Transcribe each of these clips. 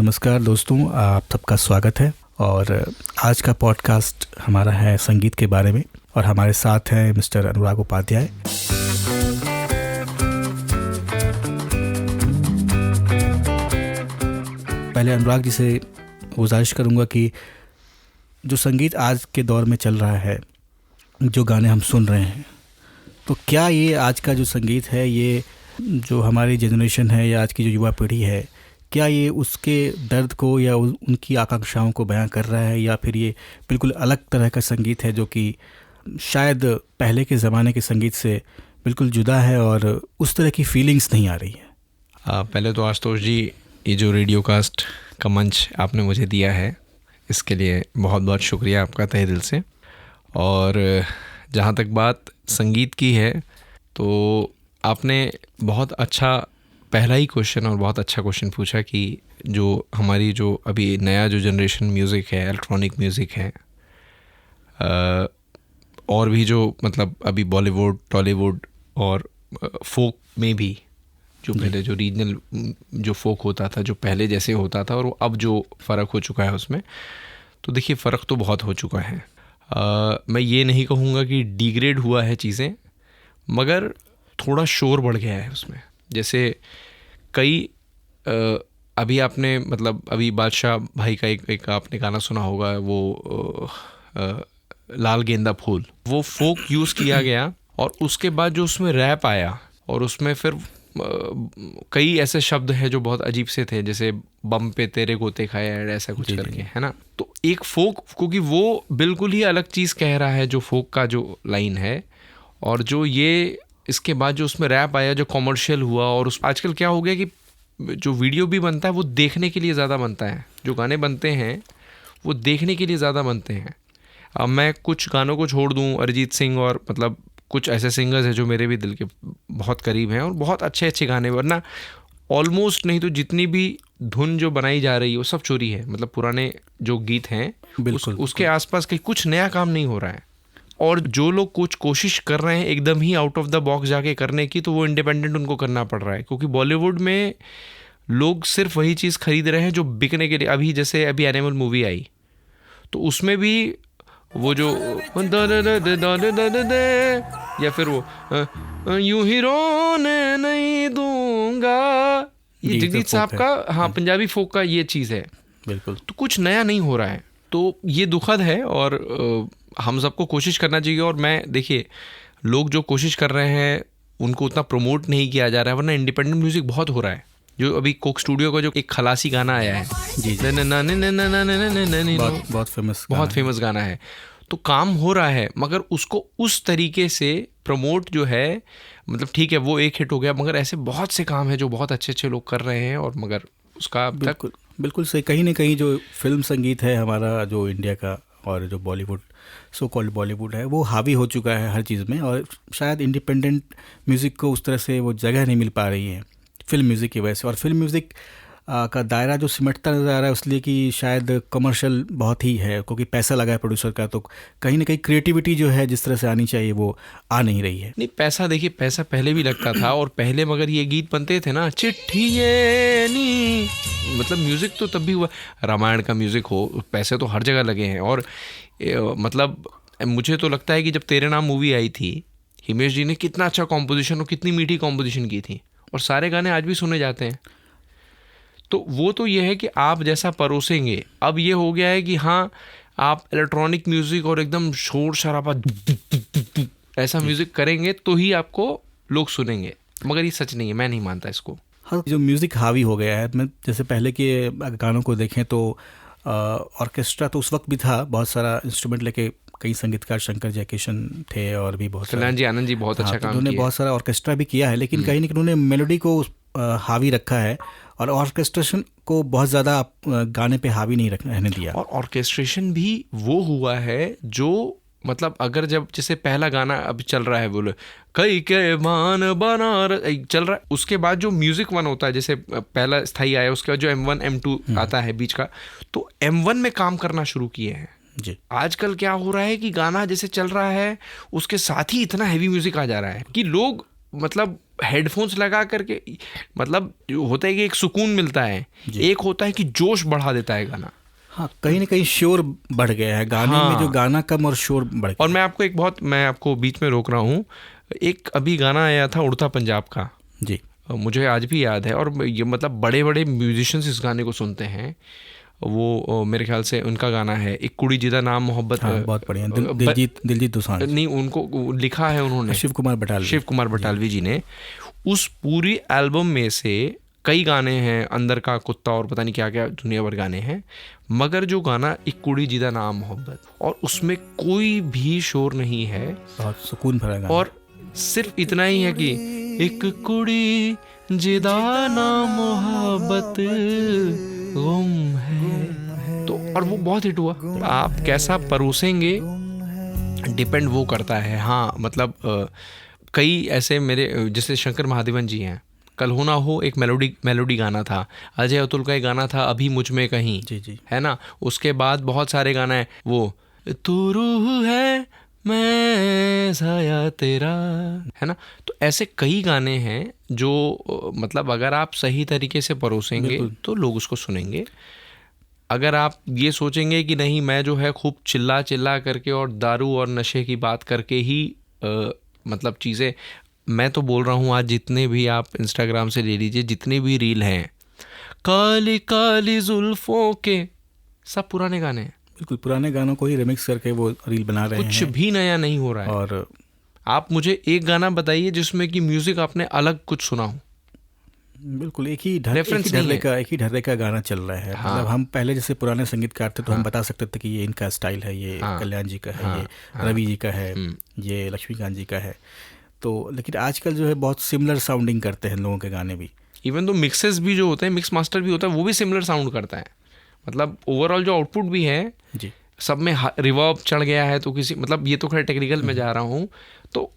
नमस्कार दोस्तों, आप सबका स्वागत है। और आज का पॉडकास्ट हमारा है संगीत के बारे में और हमारे साथ हैं मिस्टर अनुराग उपाध्याय। पहले अनुराग जी से गुजारिश करूंगा कि जो संगीत आज के दौर में चल रहा है, जो गाने हम सुन रहे हैं, तो क्या ये आज का जो संगीत है, ये जो हमारी जनरेशन है या आज की जो युवा पीढ़ी है, क्या ये उसके दर्द को या उनकी आकांक्षाओं को बयां कर रहा है, या फिर ये बिल्कुल अलग तरह का संगीत है जो कि शायद पहले के ज़माने के संगीत से बिल्कुल जुदा है और उस तरह की फीलिंग्स नहीं आ रही है? पहले तो आशुतोष जी, ये जो रेडियो कास्ट का मंच आपने मुझे दिया है, इसके लिए बहुत बहुत शुक्रिया आपका तहे दिल से। और जहाँ तक बात संगीत की है, तो आपने बहुत अच्छा पहला ही क्वेश्चन और बहुत अच्छा क्वेश्चन पूछा कि जो हमारी जो अभी नया जो जनरेशन म्यूज़िक है, इलेक्ट्रॉनिक म्यूज़िक है, और भी जो मतलब अभी बॉलीवुड, टॉलीवुड और फोक में भी जो पहले जो रीजनल जो फोक होता था, जो पहले जैसे होता था, और अब जो फ़र्क हो चुका है उसमें, तो देखिए फ़र्क तो बहुत हो चुका है। मैं ये नहीं कहूँगा कि डिग्रेड हुआ है चीज़ें, मगर थोड़ा शोर बढ़ गया है उसमें। जैसे कई अभी आपने मतलब अभी बादशाह भाई का एक आपने गाना सुना होगा, वो लाल गेंदा फूल, वो फोक यूज़ किया गया, और उसके बाद जो उसमें रैप आया, और उसमें फिर कई ऐसे शब्द हैं जो बहुत अजीब से थे, जैसे बम पे तेरे गोते खाए, ऐसा कुछ करके, है ना। तो एक फोक, क्योंकि वो बिल्कुल ही अलग चीज़ कह रहा है जो फोक का जो लाइन है, और जो ये इसके बाद जो उसमें रैप आया, जो कॉमर्शियल हुआ, और उस आजकल क्या हो गया कि जो वीडियो भी बनता है वो देखने के लिए ज़्यादा बनता है, जो गाने बनते हैं वो देखने के लिए ज़्यादा बनते हैं। अब मैं कुछ गानों को छोड़ दूं, अरिजीत सिंह और मतलब कुछ ऐसे सिंगर्स हैं जो मेरे भी दिल के बहुत करीब हैं और बहुत अच्छे अच्छे गाने, वरना ऑलमोस्ट नहीं तो जितनी भी धुन जो बनाई जा रही है वो सब चोरी है। मतलब पुराने जो गीत हैं उसके आसपास कहीं कुछ नया काम नहीं हो रहा है। और जो लोग कुछ कोशिश कर रहे हैं एकदम ही आउट ऑफ द बॉक्स जाके करने की, तो वो इंडिपेंडेंट उनको करना पड़ रहा है, क्योंकि बॉलीवुड में लोग सिर्फ वही चीज़ खरीद रहे हैं जो बिकने के लिए। अभी जैसे अभी एनिमल मूवी आई, तो उसमें भी वो जो या फिर वो यूं ही रोने नहीं दूंगा, ये जगजीत साहब का, हाँ, पंजाबी फोक का ये चीज़ है बिल्कुल। तो कुछ नया नहीं हो रहा है, तो ये दुखद है। और हम सबको कोशिश करना चाहिए। और मैं देखिए, लोग जो कोशिश कर रहे हैं उनको उतना प्रमोट नहीं किया जा रहा है, वरना इंडिपेंडेंट म्यूज़िक बहुत हो रहा है। जो अभी कोक स्टूडियो का जो एक खलासी गाना आया है, जी, बहुत फेमस गाना है, तो काम हो रहा है, मगर उसको उस तरीके से प्रमोट जो है, मतलब ठीक है वो एक हिट हो गया, मगर ऐसे बहुत से काम है जो बहुत अच्छे अच्छे लोग कर रहे हैं, और मगर उसका बिल्कुल सही। कहीं ना कहीं जो फिल्म संगीत है हमारा, जो इंडिया का और जो बॉलीवुड, सो कॉल्ड बॉलीवुड है, वो हावी हो चुका है हर चीज़ में, और शायद इंडिपेंडेंट म्यूज़िक को उस तरह से वो जगह नहीं मिल पा रही है फिल्म म्यूज़िक की वजह से। और फिल्म म्यूज़िक का दायरा जो सिमटता नज़र आ रहा है, इसलिए कि शायद कमर्शियल बहुत ही है, क्योंकि पैसा लगा है प्रोड्यूसर का, तो कहीं ना कहीं क्रिएटिविटी जो है जिस तरह से आनी चाहिए वो आ नहीं रही है। नहीं, पैसा देखिए, पैसा पहले भी लगता था, और पहले मगर ये गीत बनते थे ना, चिट्ठिये नी, मतलब म्यूज़िक तो तब भी हुआ, रामायण का म्यूज़िक हो, पैसे तो हर जगह लगे हैं। और मतलब मुझे तो लगता है कि जब तेरे नाम मूवी आई थी, हिमेश जी ने कितना अच्छा कॉम्पोजिशन और कितनी मीठी कॉम्पोजिशन की थी, और सारे गाने आज भी सुने जाते हैं। तो वो तो ये है कि आप जैसा परोसेंगे। अब ये हो गया है कि हाँ, आप इलेक्ट्रॉनिक म्यूज़िक और एकदम शोर शराबा ऐसा म्यूज़िक करेंगे तो ही आपको लोग सुनेंगे, मगर ये सच नहीं है, मैं नहीं मानता इसको। हाँ, जो म्यूज़िक हावी हो गया है, मैं जैसे पहले के गानों को देखें तो ऑर्केस्ट्रा तो उस वक्त भी था, बहुत सारा इंस्ट्रूमेंट लेके कई संगीतकार, शंकर जयकिशन थे और भी बहुत सारे, आनंद जी बहुत अच्छा काम किया, उन्होंने बहुत सारा ऑर्केस्ट्रा भी किया है, लेकिन कहीं ना कहीं उन्होंने मेलोडी को हावी रखा है, और ऑर्केस्ट्रेशन को बहुत ज़्यादा गाने पे हावी नहीं रहने दिया। और ऑर्केस्ट्रेशन भी वो हुआ है जो मतलब अगर जब जैसे पहला गाना अब चल रहा है, बोलो कई के मान बना चल रहा है, उसके बाद जो म्यूजिक वन होता है, जैसे पहला स्थाई आया, उसके बाद जो M1 M2 आता है बीच का, तो M1 में काम करना शुरू किए हैं जी। आजकल क्या हो रहा है कि गाना जैसे चल रहा है उसके साथ ही इतना हैवी म्यूजिक आ जा रहा है कि लोग मतलब हेडफोन्स लगा करके, मतलब जो होता है कि एक सुकून मिलता है, एक होता है कि जोश बढ़ा देता है गाना। हाँ, कहीं ना कहीं शोर बढ़ गया है गाने हाँ। में, जो गाना कम और शोर बढ़ गया। और मैं आपको बीच में रोक रहा हूँ, एक अभी गाना आया था उड़ता पंजाब का जी, मुझे आज भी याद है, और ये मतलब बड़े बड़े म्यूजिशियंस इस गाने को सुनते हैं। वो मेरे ख्याल से उनका गाना है, एक कुड़ी जिदा नाम मोहब्बत। हाँ, बहुत बढ़िया। दिलजीत दोसांझ नहीं, उनको लिखा है उन्होंने शिव कुमार बटालवी जी ने। उस पूरी एल्बम में से कई गाने हैं, अंदर का कुत्ता और पता नहीं क्या क्या दुनिया भर गाने हैं, मगर जो गाना एक कुड़ी जिदा नाम मोहब्बत, और उसमें कोई भी शोर नहीं है, बहुत सुकून भरा गाना, और सिर्फ इतना ही है कि एक कुड़ी जिदा नाम मोहब्बत गुम है, तो और वो बहुत हिट हुआ। आप कैसा परोसेंगे डिपेंड वो करता है। हाँ, मतलब कई ऐसे मेरे जैसे शंकर महादेवन जी हैं, कल हो ना हो एक मेलोडी गाना था, अजय अतुल का एक गाना था अभी मुझ में कहीं, जी है ना। उसके बाद बहुत सारे गाना है, वो तू रूह है मैं साया तेरा, है ना। तो ऐसे कई गाने हैं जो मतलब अगर आप सही तरीके से परोसेंगे तो लोग उसको सुनेंगे। अगर आप ये सोचेंगे कि नहीं, मैं जो है खूब चिल्ला करके और दारू और नशे की बात करके ही मतलब चीज़ें, मैं तो बोल रहा हूँ आज जितने भी आप इंस्टाग्राम से ले लीजिए, जितने भी रील हैं, काली काली जुल्फों के, सब पुराने गाने हैं। बिल्कुल पुराने गानों को ही रिमिक्स करके वो रील बना रहे हैं, कुछ भी नया नहीं हो रहा है। और आप मुझे एक गाना बताइए जिसमें कि म्यूजिक आपने अलग कुछ सुना हो। बिल्कुल एक ही ढर्रे का गाना चल रहा है। हाँ। मतलब हम पहले जैसे पुराने संगीतकार थे तो हम बता सकते थे कि ये इनका स्टाइल है, ये कल्याण जी का है, ये रवि जी का है, ये लक्ष्मीकांत जी का है। तो लेकिन आजकल जो है बहुत सिमिलर साउंडिंग करते हैं लोगों के गाने भी। इवन तो मिक्सेस भी जो होते हैं, मिक्स मास्टर भी होता है, वो भी सिमिलर साउंड करता है। मतलब ओवरऑल जो आउटपुट भी है जी, सब में रिवर्ब चढ़ गया है, तो किसी मतलब ये तो खैर टेक्निकल में जा रहा हूँ, तो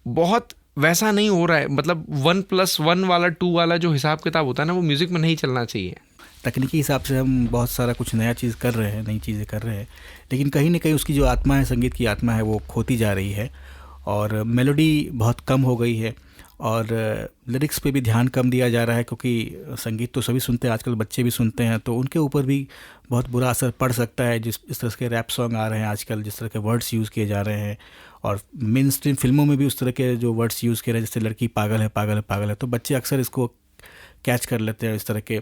बहुत वैसा नहीं हो रहा है। मतलब 1+1 वाला 2 वाला जो हिसाब किताब होता है ना, वो म्यूज़िक में नहीं चलना चाहिए। तकनीकी हिसाब से हम बहुत सारा कुछ नया चीज़ कर रहे हैं, नई चीज़ें कर रहे हैं, लेकिन कहीं ना कहीं उसकी जो आत्मा है, संगीत की आत्मा है, वो खोती जा रही है और मेलोडी बहुत कम हो गई है और लिरिक्स पे भी ध्यान कम दिया जा रहा है, क्योंकि संगीत तो सभी सुनते हैं, आजकल बच्चे भी सुनते हैं, तो उनके ऊपर भी बहुत बुरा असर पड़ सकता है। इस तरह के रैप सॉन्ग आ रहे हैं आजकल, जिस तरह के वर्ड्स यूज़ किए जा रहे हैं, और मेन स्ट्रीम फिल्मों में भी उस तरह के जो वर्ड्स यूज़ किए रहे हैं, जैसे लड़की पागल है पागल है पागल है, तो बच्चे अक्सर इसको कैच कर लेते हैं, इस तरह के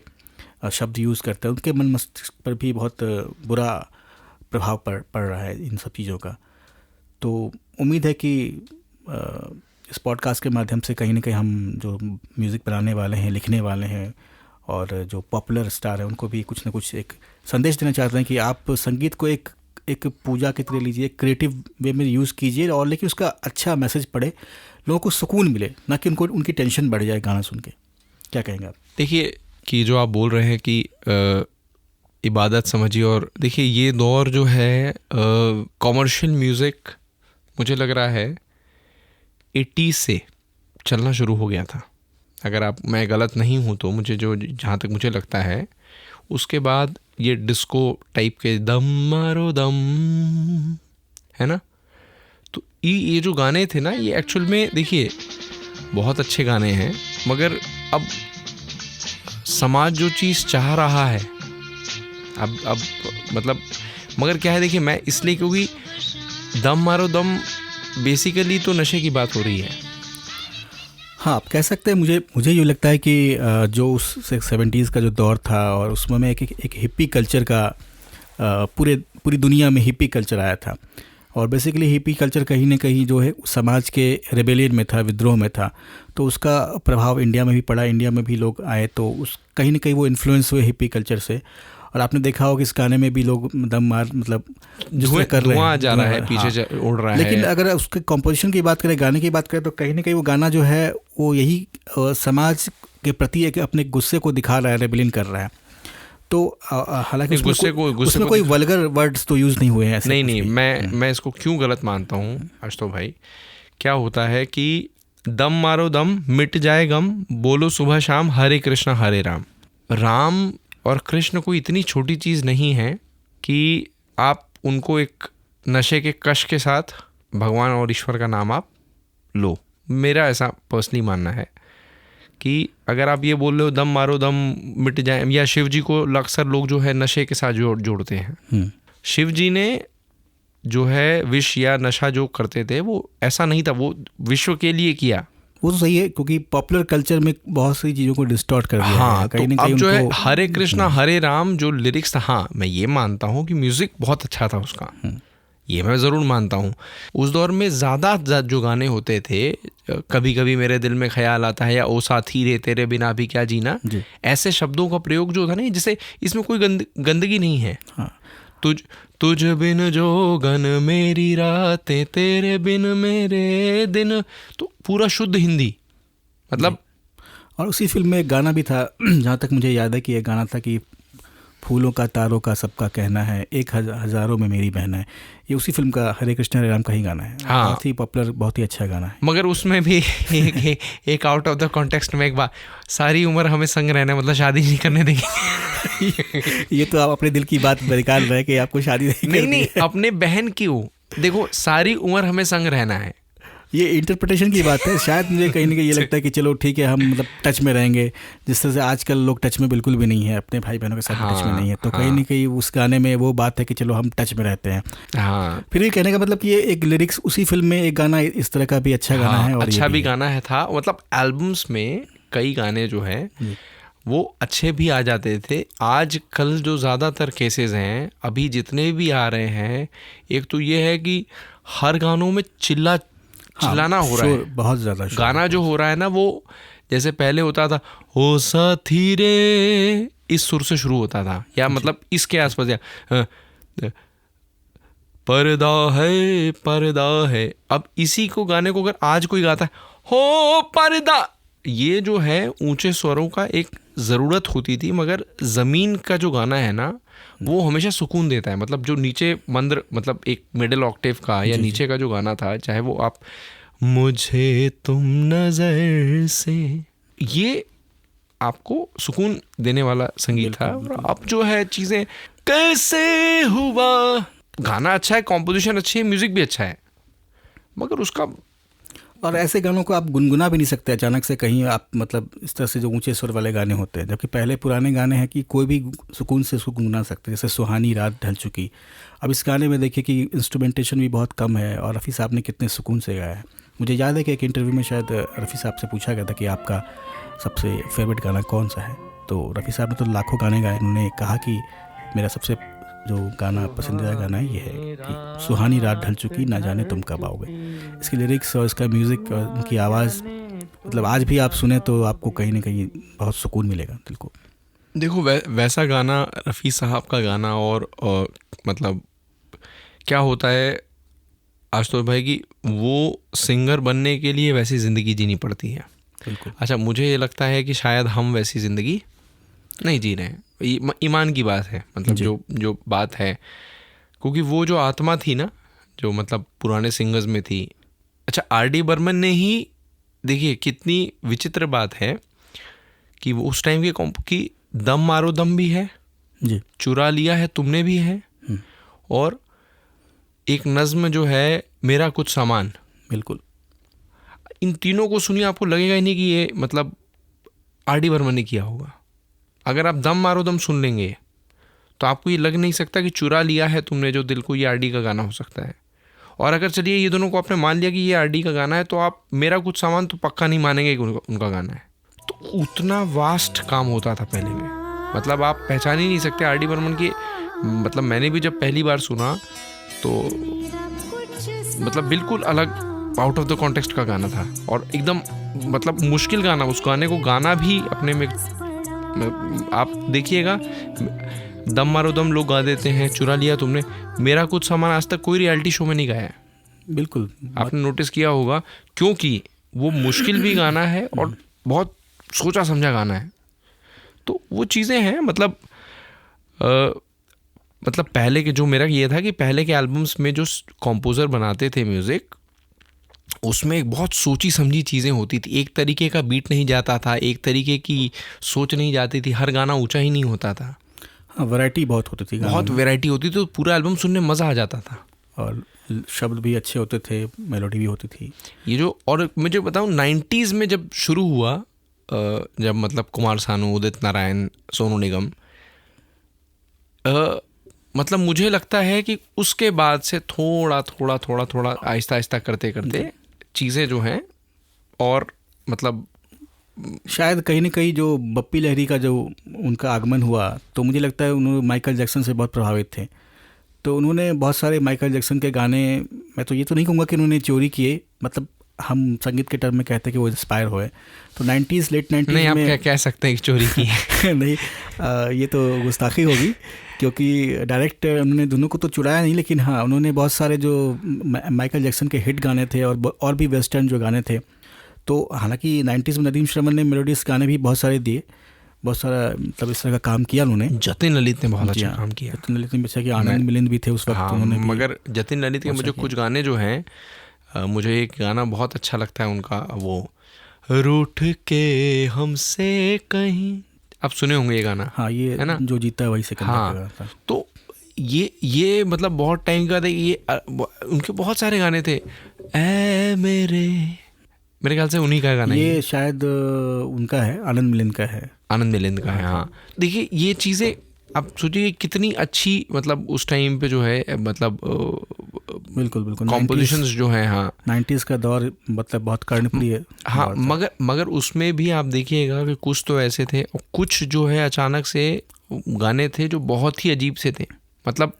शब्द यूज़ करते हैं, उनके मन मस्तिष्क पर भी बहुत बुरा प्रभाव पड़ रहा है इन सब चीज़ों का। तो उम्मीद है कि इस पॉडकास्ट के माध्यम से कहीं ना कहीं हम जो म्यूज़िक बनाने वाले हैं, लिखने वाले हैं और जो पॉपुलर स्टार हैं, उनको भी कुछ ना कुछ एक संदेश देना चाहते हैं कि आप संगीत को एक पूजा की तरह लीजिए, क्रिएटिव वे में यूज़ कीजिए, और लेकिन उसका अच्छा मैसेज पड़े, लोगों को सुकून मिले, ना कि उनकी टेंशन बढ़ जाए गाना सुन के। क्या कहेंगे आप? देखिए कि जो आप बोल रहे हैं कि इबादत समझिए, और देखिए ये दौर जो है कॉमर्शियल म्यूज़िक मुझे लग रहा है 80s से चलना शुरू हो गया था। अगर मैं गलत नहीं हूँ तो मुझे जहाँ तक मुझे लगता है, उसके बाद ये डिस्को टाइप के दम मारो दम, है ना, तो ये जो गाने थे ना, ये एक्चुअल में देखिए बहुत अच्छे गाने हैं, मगर अब समाज जो चीज़ चाह रहा है अब मतलब, मगर क्या है, देखिए मैं इसलिए क्योंकि दम मारो दम बेसिकली तो नशे की बात हो रही है। हाँ, आप कह सकते हैं। मुझे यूँ लगता है कि जो उस 70s का जो दौर था, और उसमें एक हिप्पी कल्चर का पूरी दुनिया में हिप्पी कल्चर आया था, और बेसिकली हिप्पी कल्चर कहीं ना कहीं जो है समाज के रेबेलियन में था, विद्रोह में था, तो उसका प्रभाव इंडिया में भी पड़ा, इंडिया में भी लोग आए, तो उस कहीं ना कहीं वो इन्फ्लुएंस हुए हिप्पी कल्चर से। और आपने देखा होगा कि इस गाने में भी लोग दम मार, मतलब धुआं जा रहा है, पीछे उड़ रहा है। लेकिन अगर उसके कंपोजिशन की बात करें, गाने की बात करें, तो कहीं ना कहीं वो गाना जो है वो यही समाज के प्रति एक अपने गुस्से को दिखा रहा है, रेबेलियन कर रहा है। तो हालांकि उसमें कोई वल्गर वर्ड्स तो यूज़ नहीं हुए हैं ऐसे। नहीं, मैं इसको क्यों गलत मानता हूँ आशुतोष भाई, क्या होता है कि दम मारो दम मिट जाए गम, बोलो सुबह शाम हरे कृष्णा हरे राम। राम और कृष्ण कोई इतनी छोटी चीज़ नहीं है कि आप उनको एक नशे के कश के साथ भगवान और ईश्वर का नाम आप लो। मेरा ऐसा पर्सनली मानना है। कि अगर आप ये बोल रहे हो दम मारो दम मिट जाए, या शिव जी को अक्सर लोग जो है नशे के साथ जोड़ते हैं। शिव जी ने जो है विष या नशा जो करते थे वो ऐसा नहीं था, वो विश्व के लिए किया। वो तो सही है, क्योंकि पॉपुलर कल्चर में बहुत सी चीज़ों को डिस्टॉर्ट कर दिया हाँ, है। कहीं तो ना कहीं अब जो है उनको हरे कृष्णा हरे राम जो लिरिक्स था, हाँ मैं ये मानता हूँ कि म्यूजिक बहुत अच्छा था उसका, ये मैं ज़रूर मानता हूँ। उस दौर में ज़्यादा जो गाने होते थे, कभी कभी मेरे दिल में ख्याल आता है, या ओ साथी रे तेरे बिना भी क्या जीना, ऐसे शब्दों का प्रयोग जो था ना, जिसे इसमें कोई गंदगी नहीं है। हाँ। तुझ बिन जोगन मेरी रातें, तेरे बिन मेरे दिन, तो पूरा शुद्ध हिंदी मतलब। और उसी फिल्म में एक गाना भी था, जहाँ तक मुझे याद है कि एक गाना था कि फूलों का तारों का सबका कहना है, एक हज़ारों में मेरी बहना है। ये उसी फिल्म का हरे कृष्ण हरे राम का ही गाना है। हाँ, बहुत ही पॉपुलर, बहुत ही अच्छा गाना है। मगर उसमें भी एक आउट ऑफ द कॉन्टेक्स्ट में एक बात, सारी उम्र हमें संग रहना मतलब शादी नहीं करने देंगे। ये तो आप अपने दिल की बात निकाल रहे हैं कि आपको शादी नहीं अपने बहन क्यों, देखो सारी उम्र हमें संग रहना है, ये इंटरप्रिटेशन की बात है। शायद मुझे कहीं ना कहीं ये लगता है कि चलो ठीक है, हम मतलब टच में रहेंगे, जिस तरह से आजकल लोग टच में बिल्कुल भी नहीं है, अपने भाई बहनों के साथ टच में नहीं है। तो कहीं ना कहीं उस गाने में वो बात है कि चलो हम टच में रहते हैं। हाँ, फिर भी कहने का मतलब कि ये एक लिरिक्स उसी फिल्म में एक गाना इस तरह का भी अच्छा गाना है, और अच्छा भी गाना है था। मतलब एल्बम्स में कई गाने जो है वो अच्छे भी आ जाते थे। आजकल जो ज़्यादातर केसेस हैं अभी जितने भी आ रहे हैं, एक तो ये है कि हर गानों में चिल्लाना हो रहा है, बहुत ज़्यादा गाना जो हो रहा है ना, वो जैसे पहले होता था हो साथी रे, इस सुर से शुरू होता था, या मतलब इसके आसपास, या पर्दा है। अब इसी को गाने को अगर आज कोई गाता है हो पर्दा, ये जो है ऊंचे स्वरों का एक ज़रूरत होती थी, मगर ज़मीन का जो गाना है ना वो हमेशा सुकून देता है। मतलब जो नीचे मंद्र, मतलब एक मिडिल ऑक्टेव का या नीचे का जो गाना था, चाहे वो आप मुझे तुम नजर से, ये आपको सुकून देने वाला संगीत था। और अब जो है चीज़ें कैसे हुआ, गाना अच्छा है, कॉम्पोजिशन अच्छी है, म्यूजिक भी अच्छा है, मगर उसका, और ऐसे गानों को आप गुनगुना भी नहीं सकते अचानक से कहीं आप, मतलब इस तरह से जो ऊंचे स्वर वाले गाने होते हैं। जबकि पहले पुराने गाने हैं कि कोई भी सुकून से गुनगुना सकते, जैसे सुहानी रात ढल चुकी। अब इस गाने में देखिए कि इंस्ट्रूमेंटेशन भी बहुत कम है, और रफ़ी साहब ने कितने सुकून से गाया है। मुझे याद है कि एक इंटरव्यू में शायद रफ़ी साहब से पूछा गया था कि आपका सबसे फेवरेट गाना कौन सा है, तो रफ़ी साहब ने तो लाखों गाने गाए, उन्होंने कहा कि मेरा सबसे जो गाना पसंदीदा गाना है ये है कि सुहानी रात ढल चुकी ना जाने तुम कब आओगे। इसकी लिरिक्स और इसका म्यूज़िक और उनकी आवाज़, मतलब आज भी आप सुने तो आपको कहीं ना कहीं बहुत सुकून मिलेगा दिल को। देखो वैसा गाना रफ़ी साहब का गाना, और मतलब क्या होता है आशुतोष भाई की, वो सिंगर बनने के लिए वैसी ज़िंदगी जीनी पड़ती है। बिल्कुल। अच्छा, मुझे ये लगता है कि शायद हम वैसी ज़िंदगी नहीं जी रहे हैं, ईमान की बात है, मतलब जो बात है, क्योंकि वो जो आत्मा थी ना, जो मतलब पुराने सिंगर्स में थी। अच्छा, R.D. बर्मन ने ही, देखिए कितनी विचित्र बात है कि वो उस टाइम की दम मारो दम भी है जी, चुरा लिया है तुमने भी है, और एक नज़्म जो है मेरा कुछ सामान, बिल्कुल। इन तीनों को सुनिए, आपको लगेगा ही नहीं कि ये मतलब R.D. बर्मन ने किया होगा। अगर आप दम मारो दम सुन लेंगे तो आपको ये लग नहीं सकता कि चुरा लिया है तुमने जो दिल को, ये R.D. का गाना हो सकता है। और अगर चलिए ये दोनों को आपने मान लिया कि ये R.D. का गाना है, तो आप मेरा कुछ सामान तो पक्का नहीं मानेंगे कि उनका गाना है। तो उतना वास्ट काम होता था पहले में, मतलब आप पहचान ही नहीं सकते R.D. बर्मन की। मतलब मैंने भी जब पहली बार सुना तो मतलब बिल्कुल अलग, आउट ऑफ द कॉन्टेक्स्ट का गाना था, और एकदम मतलब मुश्किल गाना। उस गाने को गाना भी अपने में, आप देखिएगा, दम मारो दम लोग गा देते हैं, चुरा लिया तुमने, मेरा कुछ सामान आज तक कोई रियलिटी शो में नहीं गाया है। बिल्कुल, आपने नोटिस किया होगा, क्योंकि वो मुश्किल भी गाना है और बहुत सोचा समझा गाना है। तो वो चीज़ें हैं, मतलब पहले के जो, मेरा ये था कि पहले के एल्बम्स में जो कॉम्पोज़र बनाते थे म्यूज़िक, उसमें एक बहुत सोची समझी चीज़ें होती थी। एक तरीके का बीट नहीं जाता था, एक तरीके की सोच नहीं जाती थी, हर गाना ऊंचा ही नहीं होता था। हाँ, वैरायटी बहुत होती थी, बहुत वैरायटी होती थी, तो पूरा एल्बम सुनने मज़ा आ जाता था, और शब्द भी अच्छे होते थे, मेलोडी भी होती थी। ये जो, और मुझे बताऊँ 90s में जब शुरू हुआ जब मतलब कुमार सानू, उदित नारायण, सोनू निगम, मतलब मुझे लगता है कि उसके बाद से थोड़ा आहिस्ता आहिस्ता करते करते चीज़ें जो हैं, और मतलब शायद कहीं ना कहीं जो बप्पी लहरी का जो उनका आगमन हुआ, तो मुझे लगता है उन्होंने माइकल जैक्सन से बहुत प्रभावित थे। तो उन्होंने बहुत सारे माइकल जैक्सन के गाने, मैं तो ये तो नहीं कहूँगा कि उन्होंने चोरी किए, मतलब हम संगीत के टर्म में कहते हैं कि वो इंस्पायर हुए। तो 90s लेट 90s नहीं, आप में क्या कह सकते हैं कि चोरी की है? नहीं, ये तो गुस्ताखी होगी, क्योंकि डायरेक्ट उन्होंने दोनों को तो चुराया नहीं, लेकिन हाँ उन्होंने बहुत सारे जो माइकल जैक्सन के हिट गाने थे और भी वेस्टर्न जो गाने थे, तो हालांकि 90s में नदीम श्रवण ने मेलोडियस गाने भी बहुत सारे दिए, बहुत सारा मतलब इस तरह का काम किया उन्होंने। जतिन ललित ने बहुत अच्छा काम किया। जतिन ललित ने, जैसे कि आनंद मिलिंद भी थे उस वक्त, उन्होंने भी। मगर जतिन ललित के मुझे कुछ गाने जो हैं, मुझे एक गाना बहुत अच्छा लगता है उनका, वो रूठ के हमसे कहीं, आप सुने होंगे ये गाना। हाँ, ये है ना, जो जीता है वही सिकंदर का गाना था। तो ये मतलब बहुत टाइम का था। ये उनके बहुत सारे गाने थे। ऐ मेरे ख्याल से उन्हीं का गाना है ये, शायद उनका है, आनंद मिलिंद का है। आनंद मिलिंद का है, हाँ। देखिए ये चीज़ें आप सोचिए कितनी अच्छी, मतलब उस टाइम पे जो है, मतलब बिल्कुल कॉम्पोजिशंस जो हैं, हाँ 90s का दौर मतलब बहुत कर्णप्रिय। हाँ, मगर उसमें भी आप देखिएगा कि कुछ तो ऐसे थे और कुछ जो है अचानक से गाने थे जो बहुत ही अजीब से थे। मतलब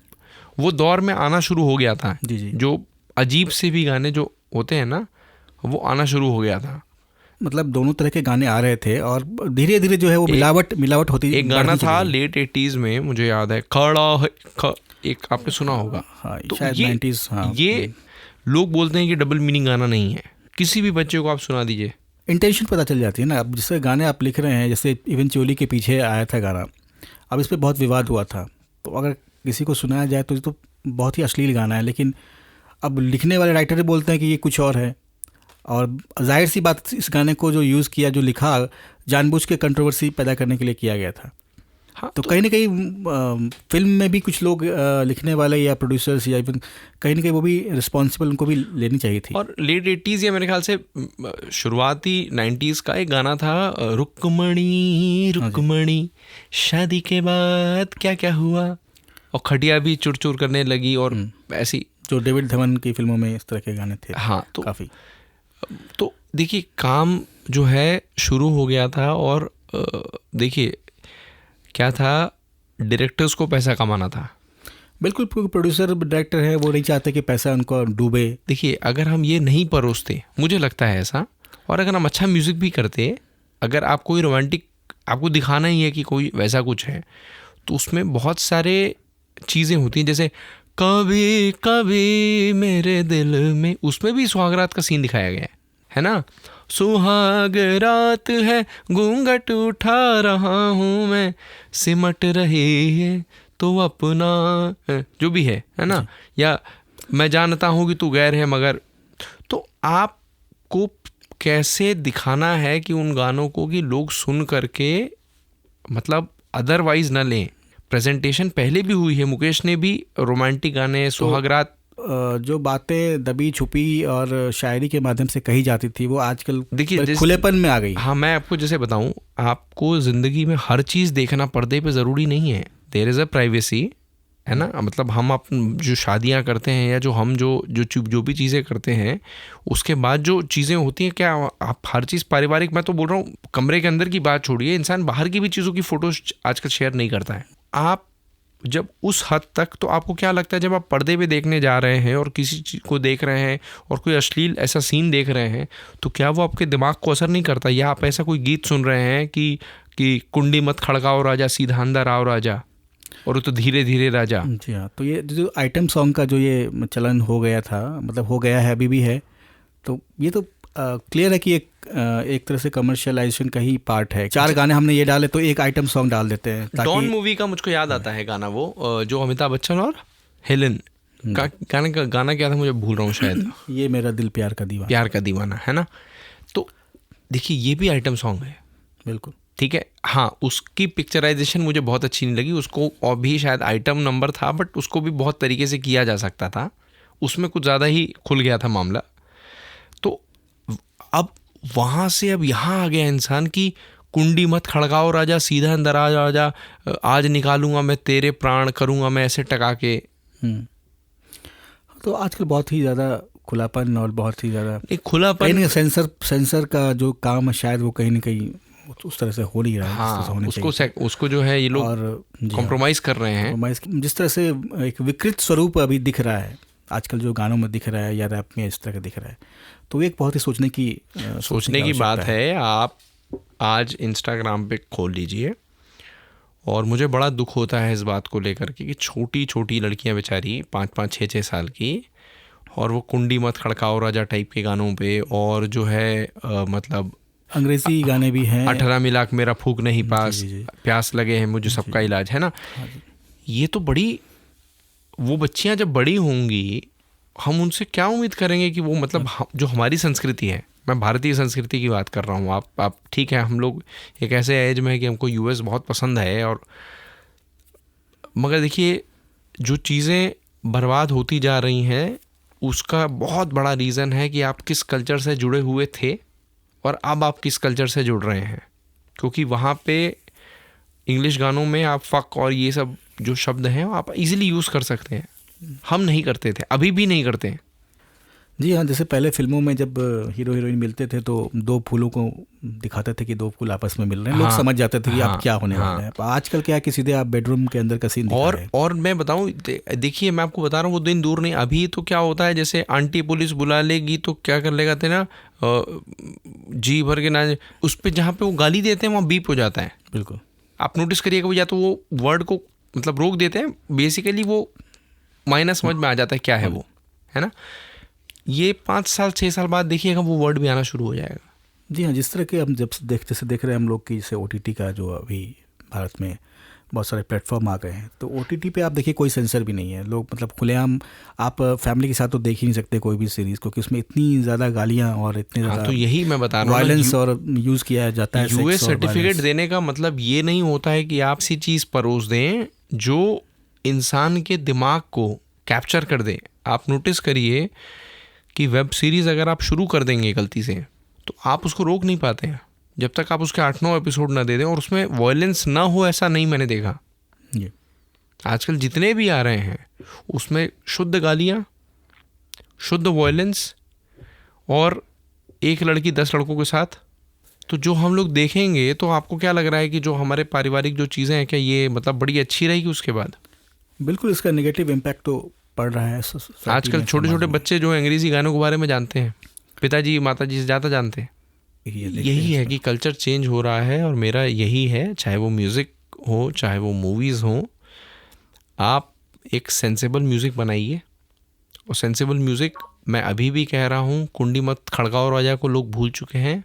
वो दौर में आना शुरू हो गया था जी। जो अजीब से भी गाने जो होते हैं ना, वो आना शुरू हो गया था। मतलब दोनों तरह के गाने आ रहे थे और धीरे धीरे जो है वो मिलावट होती। एक गाना था लेट 80s में, मुझे याद है, खड़ा है एक आपने सुना होगा। हाँ, तो शायद 90s। हाँ, ये लोग बोलते हैं कि डबल मीनिंग गाना नहीं है। किसी भी बच्चे को आप सुना दीजिए, इंटेंशन पता चल जाती है ना। अब जिससे गाने आप लिख रहे हैं, जैसे इवन चोली के पीछे आया था गाना, अब इस पर बहुत विवाद हुआ था, तो अगर किसी को सुनाया जाए तो बहुत ही अश्लील गाना है, लेकिन अब लिखने वाले राइटर बोलते हैं कि ये कुछ और है। और जाहिर सी बात, इस गाने को जो यूज़ किया, जो लिखा, जानबूझ के कंट्रोवर्सी पैदा करने के लिए किया गया था। हाँ, तो कहीं ना कहीं फिल्म में भी कुछ लोग लिखने वाले या प्रोड्यूसर्स या इवन कहीं ना कहीं वो भी रिस्पॉन्सिबल, उनको भी लेनी चाहिए थी। और लेट 80s या मेरे ख्याल से शुरुआती 90s का एक गाना था, रुकमणी शादी के बाद क्या क्या हुआ, और खटिया भी चुर चुर करने लगी, और ऐसी, जो डेविड धवन की फिल्मों में इस तरह के गाने थे। हाँ, तो काफ़ी। तो देखिए काम जो है शुरू हो गया था, और देखिए क्या था, डायरेक्टर्स को पैसा कमाना था। बिल्कुल, प्रोड्यूसर डायरेक्टर है, वो नहीं चाहते कि पैसा उनको डूबे। देखिए अगर हम ये नहीं परोसते, मुझे लगता है ऐसा, और अगर हम अच्छा म्यूज़िक भी करते, अगर आप कोई रोमांटिक, आपको दिखाना ही है कि कोई वैसा कुछ है, तो उसमें बहुत सारे चीज़ें होती हैं, जैसे कभी कभी मेरे दिल में, उसमें भी सुहागरात का सीन दिखाया गया है ना। सुहाग रात है, घूंघट उठा रहा हूँ मैं, सिमट रही है तो अपना, जो भी है ना, या मैं जानता हूँ कि तू गैर है मगर। तो आपको कैसे दिखाना है कि उन गानों को कि लोग सुन करके मतलब अदरवाइज न लें। प्रेजेंटेशन पहले भी हुई है, मुकेश ने भी रोमांटिक गाने, सुहागरात, जो बातें दबी छुपी और शायरी के माध्यम से कही जाती थी, वो आजकल देखिए खुलेपन में आ गई। हाँ, मैं आपको जैसे बताऊं, आपको ज़िंदगी में हर चीज़ देखना पर्दे पे ज़रूरी नहीं है। देयर इज़ अ प्राइवेसी, है ना। मतलब हम जो शादियां करते हैं या जो भी चीज़ें करते हैं, उसके बाद जो चीज़ें होती हैं, क्या आप हर चीज़ पारिवारिक, मैं तो बोल रहा हूँ कमरे के अंदर की बात छोड़िए, इंसान बाहर की भी चीज़ों की फ़ोटोज़ आजकल शेयर नहीं करता है। आप जब उस हद तक, तो आपको क्या लगता है जब आप पर्दे पे देखने जा रहे हैं और किसी चीज़ को देख रहे हैं और कोई अश्लील ऐसा सीन देख रहे हैं, तो क्या वो आपके दिमाग को असर नहीं करता? या आप ऐसा कोई गीत सुन रहे हैं कि कुंडी मत खड़काओ राजा, सीधा अंदर आओ राजा, और तो धीरे धीरे राजा। जी हाँ, तो ये जो आइटम सॉन्ग का जो ये चलन हो गया था, मतलब हो गया है, अभी भी है, तो ये तो क्लियर है कि एक तरह से कमर्शियलाइजेशन का ही पार्ट है। 4 गाने हमने ये डाले तो एक आइटम सॉन्ग डाल देते हैं। डॉन मूवी का मुझको याद आता है गाना, वो जो अमिताभ बच्चन और हेलेन का गाना क्या था, मुझे भूल रहा हूँ शायद, ये मेरा दिल प्यार का दीवाना, है ना। तो देखिए ये भी आइटम सॉन्ग है, बिल्कुल ठीक है। हाँ, उसकी पिक्चराइजेशन मुझे बहुत अच्छी नहीं लगी, उसको और भी शायद आइटम नंबर था, बट उसको भी बहुत तरीके से किया जा सकता था, उसमें कुछ ज़्यादा ही खुल गया था मामला। तो अब वहाँ से अब यहाँ आ गया इंसान की कुंडी मत खड़काओ राजा, सीधा अंदर आ राजा, आज निकालूंगा मैं तेरे प्राण, करूंगा मैं ऐसे टका के। तो आजकल बहुत ही ज़्यादा खुलापन और बहुत ही ज़्यादा एक खुलापन, सेंसर का जो काम है शायद वो कहीं ना कहीं उस तरह से हो नहीं रहा है। हाँ, उसको जो है ये लोग कॉम्प्रोमाइज़ कर रहे हैं। जिस तरह से एक विकृत स्वरूप अभी दिख रहा है आजकल, जो गानों में दिख रहा है या रैप में इस तरह का दिख रहा है, तो एक बहुत ही सोचने की बात है। आप आज इंस्टाग्राम पे खोल लीजिए और मुझे बड़ा दुख होता है इस बात को लेकर के कि छोटी छोटी लड़कियां बेचारी 5-5, 6-6 साल की, और वो कुंडी मत खड़काओ राजा टाइप के गानों पे, और जो है मतलब अंग्रेजी गाने भी हैं, 18 मिलाक मेरा फूक नहीं पास, प्यास लगे हैं मुझे सबका इलाज, है ना। ये तो बड़ी, वो बच्चियां जब बड़ी होंगी हम उनसे क्या उम्मीद करेंगे कि वो मतलब जो हमारी संस्कृति है, मैं भारतीय संस्कृति की बात कर रहा हूँ, आप ठीक है, हम लोग एक ऐसे एज में है कि हमको यूएस बहुत पसंद है, और मगर देखिए जो चीज़ें बर्बाद होती जा रही हैं उसका बहुत बड़ा रीज़न है कि आप किस कल्चर से जुड़े हुए थे और अब आप किस कल्चर से जुड़ रहे हैं। क्योंकि वहाँ पे इंग्लिश गानों में आप फक और ये सब जो शब्द हैं आप इजीली यूज़ कर सकते हैं, हम नहीं करते थे, अभी भी नहीं करते हैं। जी हाँ, जैसे पहले फिल्मों में जब हीरो हीरोइन मिलते थे तो 2 फूलों को दिखाते थे कि 2 फूल आपस में मिल रहे हैं, लोग समझ जाते थे कि अब क्या होने वाला है। आजकल क्या है कि सीधे आप बेडरूम के अंदर का सीन दिखा रहे हैं। और मैं बताऊं, देखिए मैं आपको बता रहा हूँ वो दिन दूर नहीं, अभी तो क्या होता है जैसे आंटी पुलिस बुला लेगी तो क्या कर लेगा थे ना, जी भर के ना उस पर जहाँ पे वो गाली देते हैं वहाँ बीप हो जाता है। बिल्कुल, आप नोटिस करिएगा, या तो वो वर्ड को मतलब रोक देते हैं, बेसिकली वो माइनस समझ में आ जाता है क्या है वो, है ना। ये 5 साल 6 साल बाद देखिएगा वो वर्ड भी आना शुरू हो जाएगा। जी हाँ, जिस तरह के हम जब जैसे देख रहे हैं हम लोग की, जैसे OTT का जो अभी भारत में बहुत सारे प्लेटफॉर्म आ गए हैं, तो OTT पे आप देखिए कोई सेंसर भी नहीं है, लोग मतलब खुलेआम, आप फैमिली के साथ तो देख ही नहीं सकते कोई भी सीरीज़, क्योंकि उसमें इतनी ज़्यादा गालियाँ और इतनी ज़्यादा तो यही मैं बता रहा हूँ, वायलेंस और यूज़ किया जाता है। यूएस सर्टिफिकेट देने का मतलब ये नहीं होता है कि आप सी चीज़ परोस दें जो इंसान के दिमाग को कैप्चर कर दे। आप नोटिस करिए कि वेब सीरीज़ अगर आप शुरू कर देंगे गलती से तो आप उसको रोक नहीं पाते हैं जब तक आप उसके 8-9 एपिसोड ना दे दें, और उसमें वायलेंस ना हो, ऐसा नहीं मैंने देखा। आजकल जितने भी आ रहे हैं उसमें शुद्ध गालियाँ, शुद्ध वायलेंस, और एक लड़की 10 लड़कों के साथ। तो जो हम लोग देखेंगे तो आपको क्या लग रहा है कि जो हमारे पारिवारिक जो चीज़ें हैं क्या ये मतलब बड़ी अच्छी रहेगी उसके बाद? बिल्कुल, इसका नेगेटिव इम्पैक्ट तो पड़ रहा है। आजकल छोटे छोटे बच्चे जो अंग्रेज़ी गानों के बारे में जानते हैं, पिताजी माताजी से ज़्यादा जानते हैं। यही है कि कल्चर चेंज हो रहा है, और मेरा यही है, चाहे वो म्यूज़िक हो चाहे वो मूवीज़ हो, आप एक सेंसेबल म्यूज़िक बनाइए। और सेंसेबल म्यूज़िक मैं अभी भी कह रहा हूँ, कुंडी मत खड़काओ राजा को लोग भूल चुके हैं,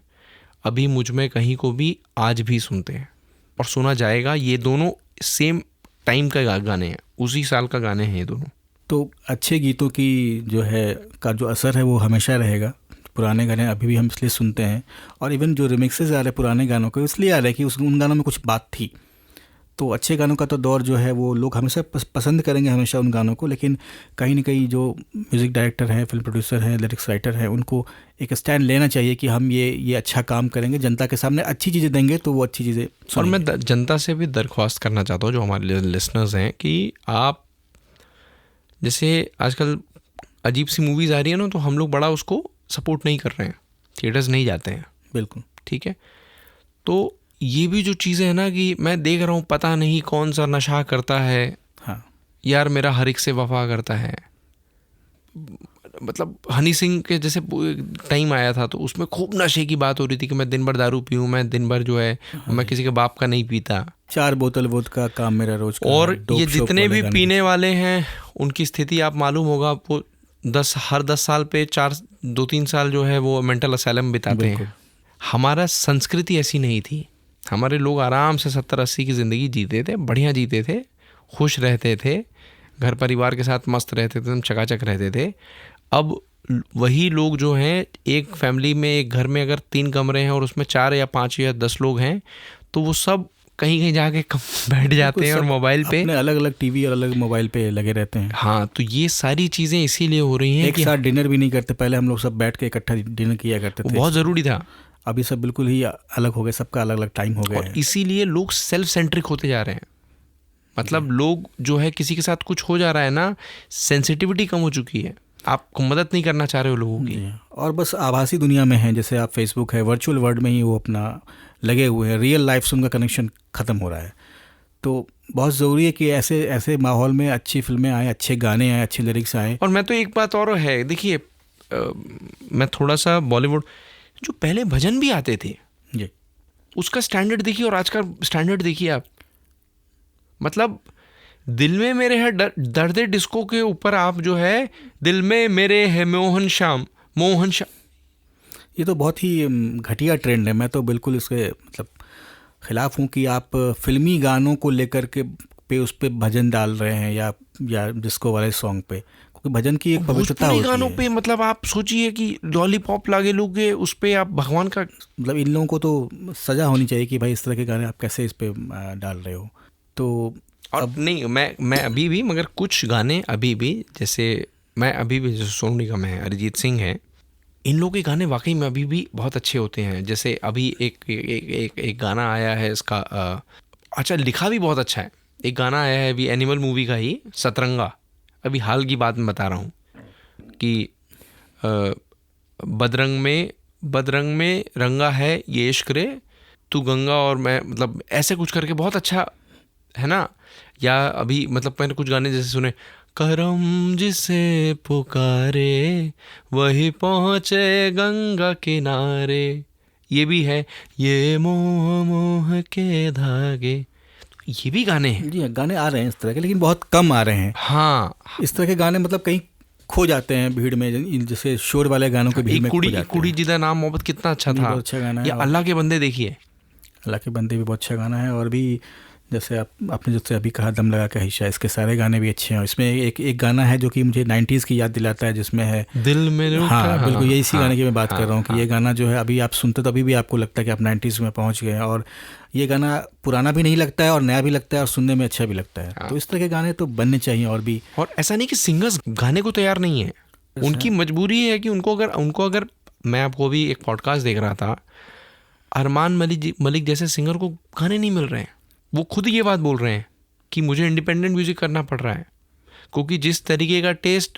अभी मुझ में कहीं को भी आज भी सुनते हैं और सुना जाएगा। ये दोनों सेम टाइम का गाने हैं, उसी साल का गाने हैं ये दोनों। तो अच्छे गीतों की जो है का जो असर है वो हमेशा रहेगा। पुराने गाने अभी भी हम इसलिए सुनते हैं, और इवन जो रिमिक्सेस आ रहे हैं पुराने गानों के, इसलिए आ रहे हैं कि उन गानों में कुछ बात थी। तो अच्छे गानों का तो दौर जो है वो लोग हमेशा पसंद करेंगे हमेशा उन गानों को, लेकिन कहीं ना कहीं जो म्यूज़िक डायरेक्टर हैं, फिल्म प्रोड्यूसर हैं, लिरिक्स राइटर हैं, उनको एक स्टैंड लेना चाहिए कि हम ये अच्छा काम करेंगे, जनता के सामने अच्छी चीज़ें देंगे तो वो अच्छी चीज़ें। और मैं जनता से भी दरख्वास्त करना चाहता हूँ, जो हमारे लिसनर्स हैं, कि आप जैसे आजकल अजीब सी मूवीज़ आ रही है ना, तो हम लोग बड़ा उसको सपोर्ट नहीं कर रहे हैं, थिएटर्स नहीं जाते हैं। बिल्कुल ठीक है, तो ये भी जो चीज़ें हैं ना कि मैं देख रहा हूँ पता नहीं कौन सा नशा करता है, हाँ यार मेरा हर एक से वफा करता है। मतलब हनी सिंह के जैसे टाइम आया था तो उसमें खूब नशे की बात हो रही थी कि मैं दिन भर दारू पीऊँ, मैं दिन भर जो है मैं किसी के बाप का नहीं पीता, 4 बोतल वोदका काम मेरा रोज का। और ये जितने भी पीने वाले हैं उनकी स्थिति आप मालूम होगा आपको, हर 10 साल पे 2-3 साल जो है वो मेंटल असाइलम बिताते हैं। हमारा संस्कृति ऐसी नहीं थी, हमारे लोग आराम से 70-80 की ज़िंदगी जीते थे, बढ़िया जीते थे, खुश रहते थे, घर परिवार के साथ मस्त रहते थे, चकाचक रहते थे। अब वही लोग जो हैं, एक फैमिली में, एक घर में अगर 3 कमरे हैं और उसमें 4 या 5 या 10 लोग हैं, तो वो सब कहीं कहीं जाके बैठ जाते हैं और मोबाइल पे अपने अलग अलग टीवी और अलग मोबाइल पे लगे रहते हैं। हाँ, तो ये सारी चीज़ें इसीलिए हो रही हैं एक कि साथ डिनर भी नहीं करते। पहले हम लोग सब बैठ के इकट्ठा डिनर किया करते वो थे, बहुत ज़रूरी था। अभी सब बिल्कुल ही अलग हो गए, सबका अलग अलग टाइम हो गया और है। इसीलिए लोग सेल्फ सेंट्रिक होते जा रहे हैं। मतलब लोग जो है किसी के साथ कुछ हो जा रहा है ना, सेंसिटिविटी कम हो चुकी है, आपको मदद नहीं करना चाह रहे हो लोगों की। जी, और बस आभासी दुनिया में है, जैसे आप फेसबुक है, वर्चुअल वर्ल्ड में ही वो अपना लगे हुए हैं, रियल लाइफ से उनका कनेक्शन ख़त्म हो रहा है। तो बहुत ज़रूरी है कि ऐसे ऐसे माहौल में अच्छी फिल्में आएँ, अच्छे गाने आएँ, अच्छे लिरिक्स आएँ। और मैं तो एक बात और है, देखिए मैं थोड़ा सा बॉलीवुड, जो पहले भजन भी आते थे जी, उसका स्टैंडर्ड देखिए और आज का स्टैंडर्ड देखिए आप। मतलब दिल में मेरे है दर्द डिस्को के ऊपर आप जो है दिल में मेरे है मोहन श्याम। ये तो बहुत ही घटिया ट्रेंड है। मैं तो बिल्कुल इसके मतलब खिलाफ हूँ कि आप फिल्मी गानों को लेकर के उस पे भजन डाल रहे हैं या डिस्को वाले सॉन्ग पे, क्योंकि भजन की एक पवित्रता होती है। गानों पे मतलब आप सोचिए कि लॉलीपॉप लागे लोगे उस पे आप भगवान का, मतलब इन लोगों को तो सज़ा होनी चाहिए कि भाई इस तरह के गाने आप कैसे इस पे डाल रहे हो। तो और अब नहीं, मैं अभी भी, मगर कुछ गाने अभी भी, जैसे मैं अभी भी, जैसे सोनू निगम है, अरिजीत सिंह है, इन लोगों के गाने वाकई में अभी भी बहुत अच्छे होते हैं। जैसे अभी एक गाना आया है इसका, अच्छा लिखा भी बहुत अच्छा है, एक गाना आया है अभी एनिमल मूवी का ही, सतरंगा, अभी हाल की बात में बता रहा हूँ कि बदरंग में रंगा है ये इश्क रे, तू गंगा और मैं, मतलब ऐसे कुछ करके बहुत अच्छा है ना। या अभी मतलब मैंने कुछ गाने जैसे सुने, करम जिसे पुकारे वही पहुँचे गंगा किनारे, ये भी है, ये मोह मोह के धागे, ये भी गाने हैं। जी, गाने आ रहे हैं इस तरह के, लेकिन बहुत कम आ रहे हैं। हाँ, इस तरह के गाने मतलब कहीं खो जाते हैं भीड़ में, जैसे शोर वाले गानों के भीड़ में खो जाते हैं। कुड़ी जिदा नाम मोहब्बत कितना अच्छा था, बहुत अच्छा गाना है। या अल्लाह के बंदे देखिए, अल्लाह के बंदे भी बहुत अच्छा गाना है। और भी जैसे आपने जैसे अभी कहा दम लगा के हिस्सा, इसके सारे गाने भी अच्छे हैं। इसमें एक गाना है जो कि मुझे 90s की याद दिलाता है, जिसमें है दिल में। हाँ बिल्कुल, यही इसी गाने की मैं बात कर रहा हूँ कि ये गाना जो है अभी आप सुनते तो अभी भी आपको लगता है कि आप 90s में पहुँच गए हैं। और ये गाना पुराना भी नहीं लगता है और नया भी लगता है और सुनने में अच्छा भी लगता है। तो इस तरह के गाने तो बनने चाहिए और भी। और ऐसा नहीं कि सिंगर्स गाने को तैयार नहीं है, उनकी मजबूरी है कि उनको अगर मैं आपको भी एक पॉडकास्ट देख रहा था, अरमान मलिक जैसे सिंगर को गाने नहीं मिल रहे हैं। वो खुद ये बात बोल रहे हैं कि मुझे इंडिपेंडेंट म्यूजिक करना पड़ रहा है, क्योंकि जिस तरीके का टेस्ट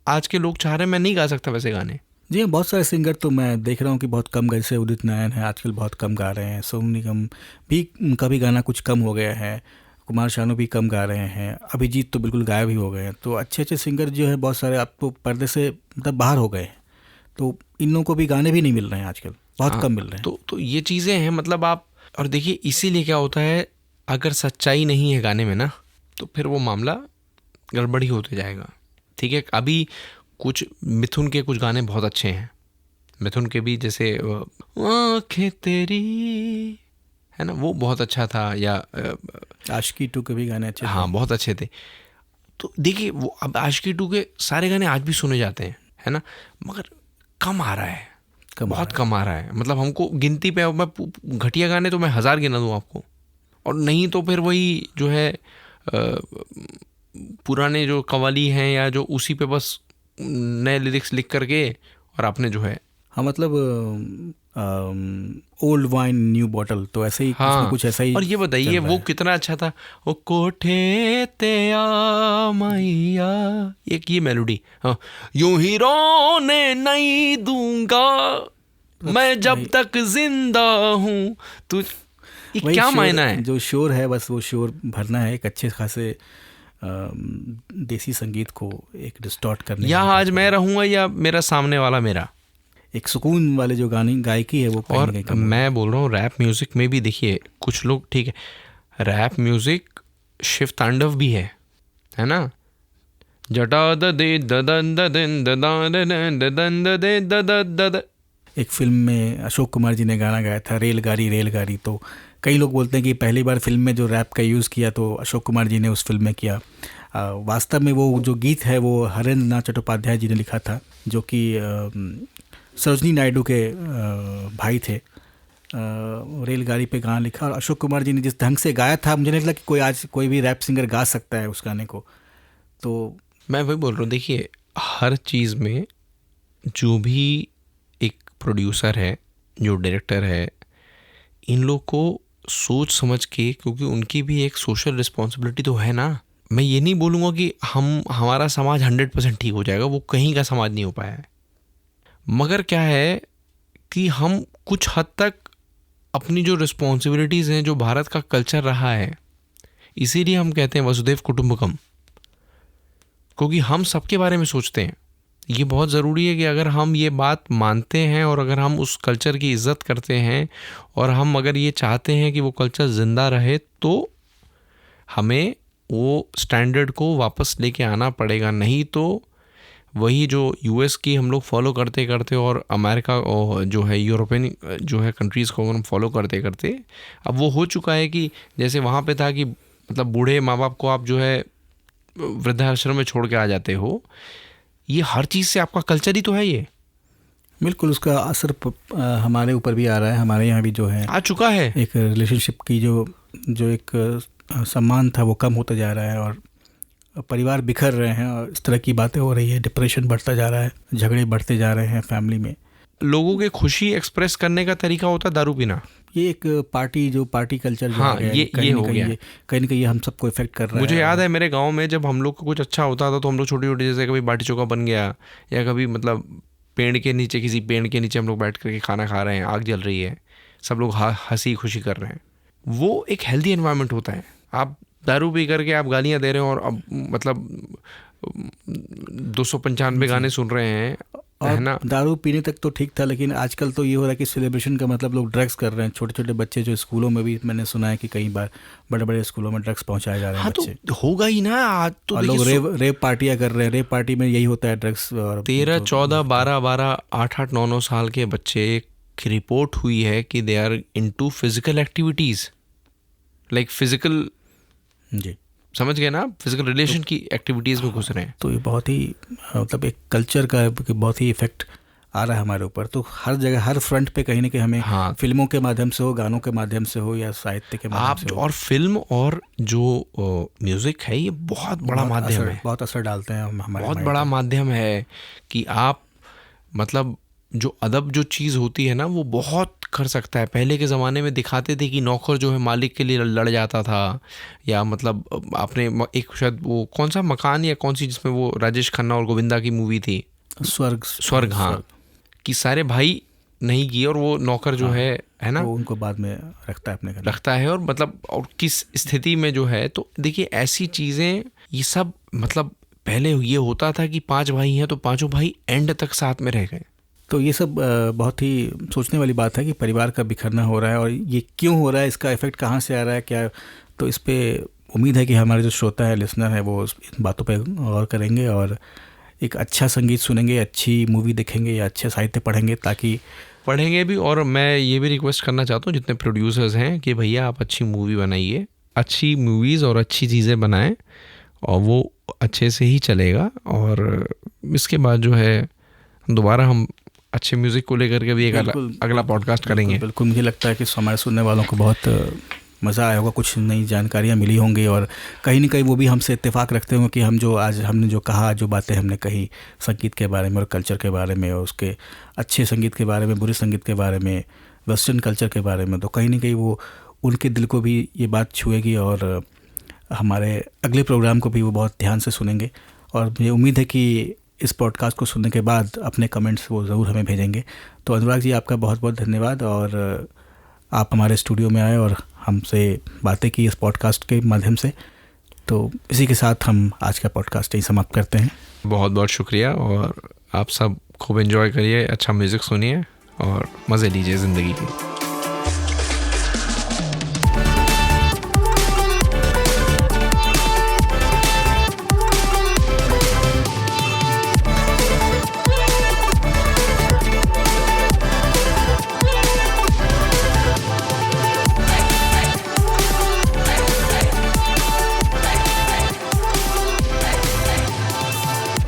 आज के लोग चाह रहे हैं मैं नहीं गा सकता वैसे गाने। जी, बहुत सारे सिंगर तो मैं देख रहा हूँ कि बहुत कम, जैसे उदित नारायण है आजकल बहुत कम गा रहे हैं, सोनू निगम भी, उनका भी गाना कुछ कम हो गया है, कुमार शानू भी कम गा रहे हैं, अभिजीत तो बिल्कुल गायब ही हो गए हैं। तो अच्छे अच्छे सिंगर जो है बहुत सारे अब तो पर्दे से मतलब बाहर हो गए हैं। तो इन लोगों को भी गाने भी नहीं मिल रहे हैं आजकल, बहुत कम मिल रहे हैं। तो ये चीज़ें हैं, मतलब आप, और देखिए इसीलिए क्या होता है, अगर सच्चाई नहीं है गाने में ना, तो फिर वो मामला गड़बड़ी होते जाएगा। ठीक है, अभी कुछ मिथुन के कुछ गाने बहुत अच्छे हैं, मिथुन के भी, जैसे आँखें तेरी है ना, वो बहुत अच्छा था। या आशिकी 2 के भी गाने अच्छे थे। हाँ, बहुत अच्छे थे। तो देखिए वो अब आशिकी 2 के सारे गाने आज भी सुने जाते हैं, है ना, मगर कम आ रहा है, बहुत कम आ रहा है। मतलब हमको गिनती पे, मैं घटिया गाने तो मैं 1000 गिना दूँ आपको, और नहीं तो फिर वही जो है पुराने जो कव्वाली हैं या जो उसी पे बस नए लिरिक्स लिख करके, और आपने जो है, हाँ मतलब ओल्ड वाइन न्यू बॉटल, तो ऐसे ही कुछ ऐसा ही। और ये बताइए वो कितना अच्छा था, वो कोठे ते आ मैया, एक ये मेलोडी, हाँ, यूं ही रोने नहीं दूंगा मैं जब तक जिंदा हूँ तू, ये क्या मायना है? जो शोर है बस वो शोर भरना है एक अच्छे खासे देसी संगीत को एक डिस्टॉर्ट करने, या आज मैं रहूँगा या मेरा सामने वाला मेरा, एक सुकून वाले जो गाने गायकी है वो। और मैं बोल रहा हूँ रैप म्यूज़िक में भी देखिए कुछ लोग, ठीक है, रैप म्यूज़िक शिव तांडव भी है ना, जटा दे ददन ददन ददन ददे दद। एक फिल्म में अशोक कुमार जी ने गाना गाया था, रेलगाड़ी। तो कई लोग बोलते हैं कि पहली बार फिल्म में जो रैप का यूज़ किया तो अशोक कुमार जी ने उस फिल्म में किया। वास्तव में वो जो गीत है वो हरेंद्र नाथ चट्टोपाध्याय जी ने लिखा था, जो कि सरोजनी नायडू के भाई थे। रेलगाड़ी पे गाना लिखा, और अशोक कुमार जी ने जिस ढंग से गाया था, मुझे नहीं लगता कि कोई भी रैप सिंगर गा सकता है उस गाने को। तो मैं वही बोल रहा हूँ, देखिए हर चीज़ में जो भी एक प्रोड्यूसर है, जो डायरेक्टर है, इन लोग को सोच समझ के, क्योंकि उनकी भी एक सोशल रिस्पॉन्सिबिलिटी तो है ना। मैं ये नहीं बोलूँगा कि हमारा समाज 100% ठीक हो जाएगा, वो कहीं का समाज नहीं हो पाया है, मगर क्या है कि हम कुछ हद तक अपनी जो रिस्पॉन्सिबिलिटीज़ हैं, जो भारत का कल्चर रहा है, इसीलिए हम कहते हैं वसुधैव कुटुंबकम, क्योंकि हम सबके बारे में सोचते हैं। ये बहुत ज़रूरी है कि अगर हम ये बात मानते हैं और अगर हम उस कल्चर की इज़्ज़त करते हैं और हम अगर ये चाहते हैं कि वो कल्चर ज़िंदा रहे, तो हमें वो स्टैंडर्ड को वापस लेके आना पड़ेगा। नहीं तो वही जो यूएस की हम लोग फॉलो करते करते और अमेरिका और जो है यूरोपियन जो है कंट्रीज़ को हम फॉलो करते करते अब वो हो चुका है कि जैसे वहाँ पे था कि मतलब बूढ़े माँ बाप को आप जो है वृद्धाश्रम में छोड़ के आ जाते हो। ये हर चीज़ से आपका कल्चर ही तो है। ये बिल्कुल उसका असर हमारे ऊपर भी आ रहा है। हमारे यहाँ भी जो है आ चुका है। एक रिलेशनशिप की जो एक सम्मान था वो कम होता जा रहा है और परिवार बिखर रहे हैं और इस तरह की बातें हो रही है। डिप्रेशन बढ़ता जा रहा है, झगड़े बढ़ते जा रहे हैं फैमिली में। लोगों के खुशी एक्सप्रेस करने का तरीका होता है दारू पीना। ये एक पार्टी कल्चर जो हाँ, ये हो गया कहीं ना कहीं हम सबको इफेक्ट कर रहा है। मुझे याद है मेरे गांव में जब हम लोग को कुछ अच्छा होता था तो हम लोग छोटी छोटी, जैसे कभी बाटी चोखा बन गया या कभी मतलब पेड़ के नीचे, किसी पेड़ के नीचे हम लोग बैठ करके खाना खा रहे हैं, आग जल रही है, सब लोग हंसी खुशी कर रहे हैं, वो एक हेल्दी एनवायरनमेंट होता है। आप दारू पी करके आप गालियाँ दे रहे हैं और अब मतलब 295 गाने सुन रहे हैं, है ना। दारू पीने तक तो ठीक था, लेकिन आजकल तो ये हो रहा है कि सेलिब्रेशन का मतलब लोग ड्रग्स कर रहे हैं। छोटे छोटे बच्चे जो स्कूलों में भी मैंने सुना है कि कई बार बड़े बड़े स्कूलों में ड्रग्स पहुंचाए जा रहे हैं। हाँ, तो होगा ही ना। आज तो लोग रेप पार्टियां कर रहे हैं। रेप पार्टी में यही होता है, ड्रग्स। और 13, 14, 12, 8, 9 साल के बच्चे की रिपोर्ट हुई है कि they are into physical activities, like physical, जी समझ गए ना, फिजिकल रिलेशन की एक्टिविटीज़ में घुस रहे हैं। तो ये बहुत ही मतलब एक कल्चर का बहुत ही इफेक्ट आ रहा है हमारे ऊपर। तो हर जगह, हर फ्रंट पे कहीं ना कहीं हमें, हाँ, फिल्मों के माध्यम से हो, गानों के माध्यम से हो या साहित्य के माध्यम से हो, और फिल्म और जो म्यूज़िक है ये बहुत बड़ा माध्यम है, बहुत असर डालते हैं हमारे। बहुत बड़ा माध्यम है कि आप मतलब जो अदब जो चीज़ होती है ना वो बहुत कर सकता है। पहले के ज़माने में दिखाते थे कि नौकर जो है मालिक के लिए लड़ जाता था, या मतलब आपने एक शायद वो कौन सा मकान या कौन सी जिसमें वो राजेश खन्ना और गोविंदा की मूवी थी, स्वर्ग, हाँ, कि सारे भाई नहीं किए और वो नौकर जो है ना, वो उनको बाद में रखता है अपने घर, रखता है। और मतलब और किस स्थिति में जो है, तो देखिए ऐसी चीज़ें ये सब मतलब पहले ये होता था कि 5 भाई हैं तो पाँचों भाई एंड तक साथ में रह गए। तो ये सब बहुत ही सोचने वाली बात है कि परिवार का बिखरना हो रहा है और ये क्यों हो रहा है, इसका इफेक्ट कहाँ से आ रहा है, क्या। तो इस पे उम्मीद है कि हमारे जो श्रोता है, लिसनर है, वो इन बातों पे गौर करेंगे और एक अच्छा संगीत सुनेंगे, अच्छी मूवी देखेंगे या अच्छे साहित्य पढ़ेंगे, ताकि पढ़ेंगे भी। और मैं ये भी रिक्वेस्ट करना चाहता हूँ जितने प्रोड्यूसर्स हैं कि भैया आप अच्छी मूवी बनाइए, अच्छी मूवीज़ और अच्छी चीज़ें बनाएं और वो अच्छे से ही चलेगा। और इसके बाद जो है दोबारा हम अच्छे म्यूज़िक को लेकर के भी एक अगला पॉडकास्ट करेंगे। बिल्कुल, मुझे लगता है कि हमारे सुनने वालों को बहुत मज़ा आया होगा, कुछ नई जानकारियाँ मिली होंगी और कहीं ना कहीं वो भी हमसे इत्तेफाक रखते होंगे कि हम जो आज हमने जो कहा, जो बातें हमने कही संगीत के बारे में और कल्चर के बारे में और उसके अच्छे संगीत के बारे में, बुरे संगीत के बारे में, वेस्टर्न कल्चर के बारे में, तो कहीं ना कहीं वो उनके दिल को भी ये बात छुएगी और हमारे अगले प्रोग्राम को भी वो बहुत ध्यान से सुनेंगे। और मुझे उम्मीद है कि इस पॉडकास्ट को सुनने के बाद अपने कमेंट्स वो ज़रूर हमें भेजेंगे। तो अनुराग जी, आपका बहुत बहुत धन्यवाद और आप हमारे स्टूडियो में आए और हमसे बातें की इस पॉडकास्ट के माध्यम से। तो इसी के साथ हम आज का पॉडकास्ट यही समाप्त करते हैं। बहुत बहुत शुक्रिया और आप सब खूब एंजॉय करिए, अच्छा म्यूज़िक सुनिए और मज़े लीजिए ज़िंदगी की।